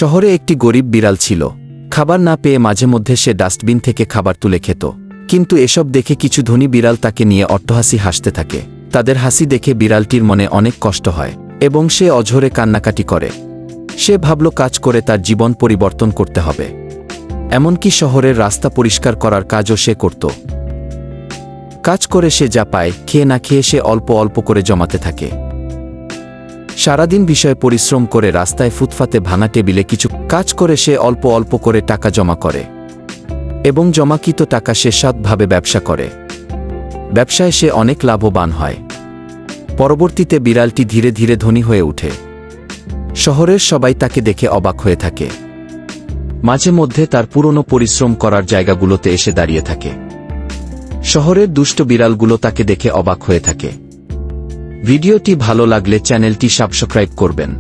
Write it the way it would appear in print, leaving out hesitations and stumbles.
শহরে একটি গরিব বিড়াল ছিল। খাবার না পেয়ে মাঝে মধ্যে সে ডাস্টবিন থেকে খাবার তুলে খেত। কিন্তু এসব দেখে কিছু ধনী বিড়াল তাকে নিয়ে অট্টহাসি হাসতে থাকে। তাদের হাসি দেখে বিড়ালটির মনে অনেক কষ্ট হয় এবং সে অঝরে কান্নাকাটি করে। সে ভাবল কাজ করে তার জীবন পরিবর্তন করতে হবে। এমনকি শহরের রাস্তা পরিষ্কার করার কাজও সে করত। কাজ করে সে যা পায় খেয়ে না খেয়ে সে অল্প অল্প করে জমাতে থাকে। সারাদিন বিষয়ে পরিশ্রম করে রাস্তায় ফুটপাতে ভাঙা টেবিলে কিছু কাজ করে সে অল্প অল্প করে টাকা জমা করে এবং জমাকৃত টাকা সে সৎভাবে ব্যবসা করে। ব্যবসায় সে অনেক লাভবান হয়। পরবর্তীতে বিড়ালটি ধীরে ধীরে ধনী হয়ে ওঠে। শহরের সবাই তাকে দেখে অবাক হয়ে থাকে। মাঝে মধ্যে তার পুরনো পরিশ্রম করার জায়গাগুলোতে এসে দাঁড়িয়ে থাকে। শহরের দুষ্ট বিড়ালগুলো তাকে দেখে অবাক হয়ে থাকে। ভিডিওটি ভালো লাগলে চ্যানেলটি সাবস্ক্রাইব করবেন।